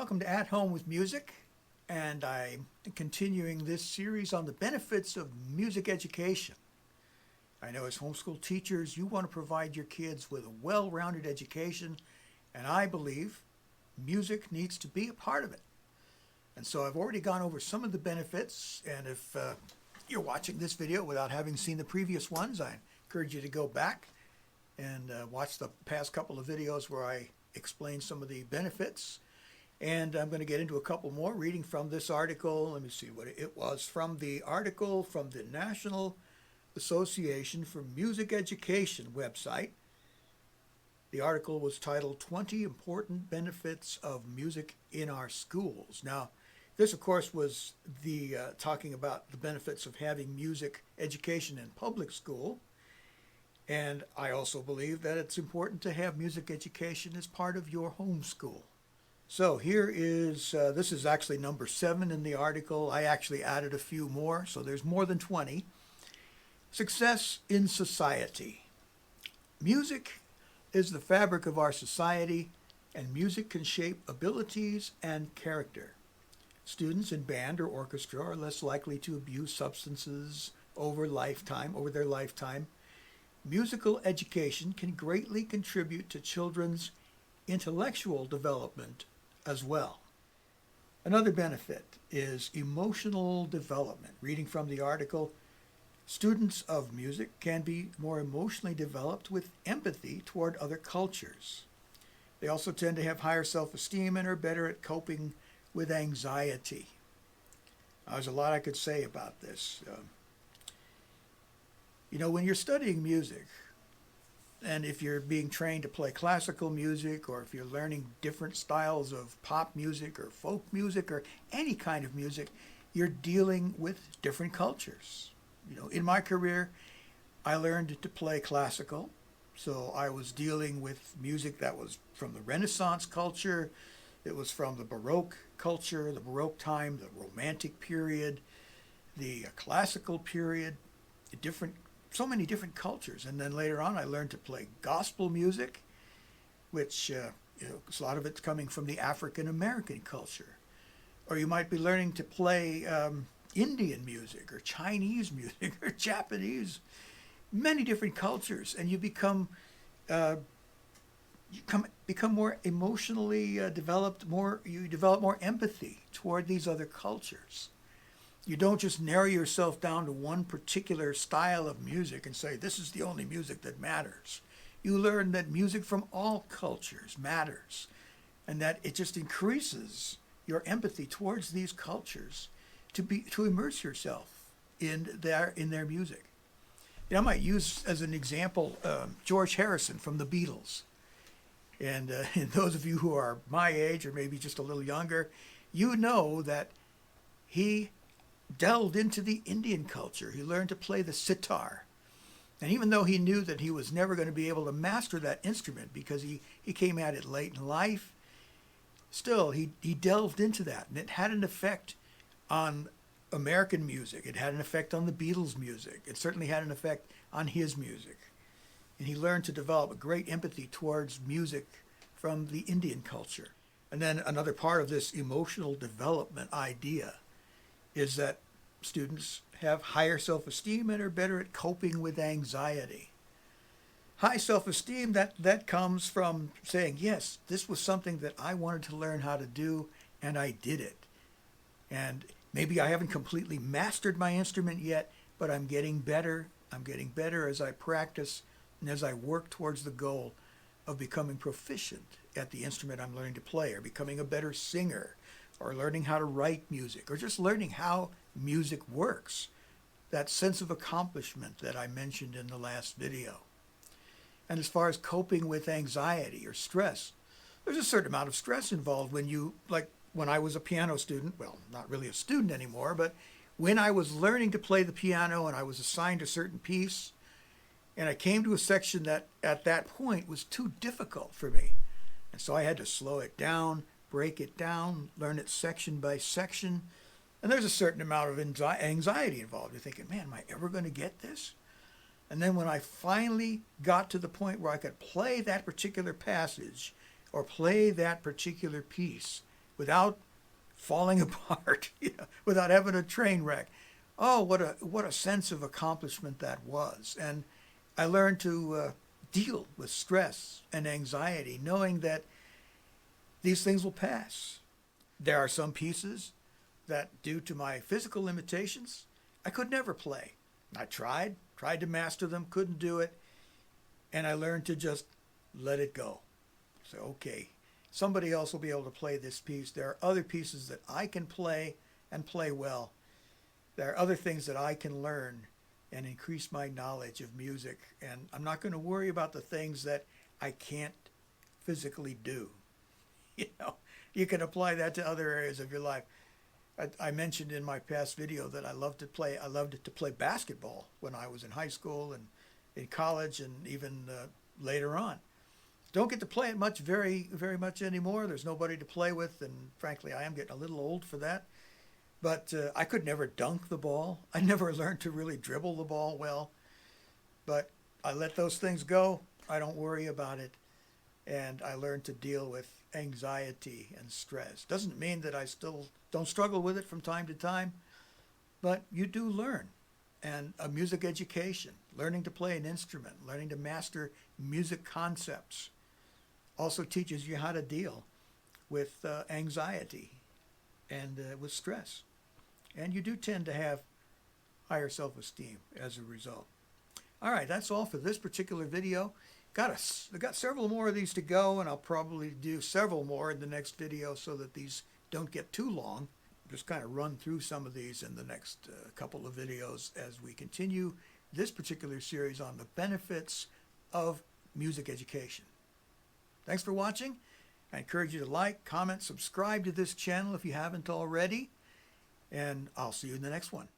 Welcome to At Home with Music, and I'm continuing this series on the benefits of music education. I know as homeschool teachers, you want to provide your kids with a well-rounded education, and I believe music needs to be a part of it. And so I've already gone over some of the benefits, and if you're watching this video without having seen the previous ones, I encourage you to go back and watch the past couple of videos where I explain some of the benefits. And I'm going to get into a couple more reading from this article. Let me see what it was from the article from the National Association for Music Education website. The article was titled 20 Important Benefits of Music in Our Schools. Now, this, of course, was the talking about the benefits of having music education in public school. And I also believe that it's important to have music education as part of your homeschool. So here is, this is actually number 7 in the article. I actually added a few more, so there's more than 20. Success in society. Music is the fabric of our society, and music can shape abilities and character. Students in band or orchestra are less likely to abuse substances over their lifetime. Musical education can greatly contribute to children's intellectual development as well. Another benefit is emotional development. Reading from the article, students of music can be more emotionally developed with empathy toward other cultures. They also tend to have higher self-esteem and are better at coping with anxiety. There's a lot I could say about this. When you're studying music, and if you're being trained to play classical music, or if you're learning different styles of pop music or folk music or any kind of music, you're dealing with different cultures. In my career, I learned to play classical, so I was dealing with music that was from the Renaissance culture, it was from the Baroque culture, the Baroque time, the Romantic period, the classical period, so many different cultures. And then later on I learned to play gospel music, which a lot of it's coming from the African American culture. Or you might be learning to play Indian music or Chinese music or Japanese, many different cultures, and you become more emotionally developed, you develop more empathy toward these other cultures. You don't just narrow yourself down to one particular style of music and say, this is the only music that matters. You learn that music from all cultures matters, and that it just increases your empathy towards these cultures to immerse yourself in their music. I might use as an example George Harrison from the Beatles. And those of you who are my age or maybe just a little younger, you know that he delved into the Indian culture. He learned to play the sitar. And even though he knew that he was never going to be able to master that instrument because he came at it late in life, still he delved into that. And it had an effect on American music. It had an effect on the Beatles' music. It certainly had an effect on his music. And he learned to develop a great empathy towards music from the Indian culture. And then another part of this emotional development idea is that students have higher self-esteem and are better at coping with anxiety. High self-esteem, that comes from saying, yes, this was something that I wanted to learn how to do, and I did it. And maybe I haven't completely mastered my instrument yet, but I'm getting better. I'm getting better as I practice and as I work towards the goal of becoming proficient at the instrument I'm learning to play, or becoming a better singer, or learning how to write music, or just learning how music works. That sense of accomplishment that I mentioned in the last video. And as far as coping with anxiety or stress, there's a certain amount of stress involved when I was a piano student, well, not really a student anymore, but when I was learning to play the piano and I was assigned a certain piece, and I came to a section that at that point was too difficult for me. And so I had to slow it down, break it down, learn it section by section. And there's a certain amount of anxiety involved. You're thinking, man, am I ever going to get this? And then when I finally got to the point where I could play that particular passage or play that particular piece, without falling apart, without having a train wreck. Oh, what a sense of accomplishment that was. And I learned to deal with stress and anxiety, knowing that these things will pass. There are some pieces that, due to my physical limitations, I could never play. I tried to master them, couldn't do it, and I learned to just let it go. So, okay, somebody else will be able to play this piece. There are other pieces that I can play and play well. There are other things that I can learn and increase my knowledge of music, and I'm not going to worry about the things that I can't physically do. You can apply that to other areas of your life. I mentioned in my past video that I loved to play basketball when I was in high school and in college and even later on. Don't get to play it very much anymore. There's nobody to play with, and frankly, I am getting a little old for that. But I could never dunk the ball. I never learned to really dribble the ball well. But I let those things go. I don't worry about it. And I learned to deal with anxiety and stress. Doesn't mean that I still don't struggle with it from time to time, but you do learn. And a music education, learning to play an instrument, learning to master music concepts, also teaches you how to deal with anxiety and with stress. And you do tend to have higher self-esteem as a result. All right, that's all for this particular video. I've got several more of these to go, and I'll probably do several more in the next video so that these don't get too long. Just kind of run through some of these in the next couple of videos as we continue this particular series on the benefits of music education. Thanks for watching. I encourage you to like, comment, subscribe to this channel if you haven't already, and I'll see you in the next one.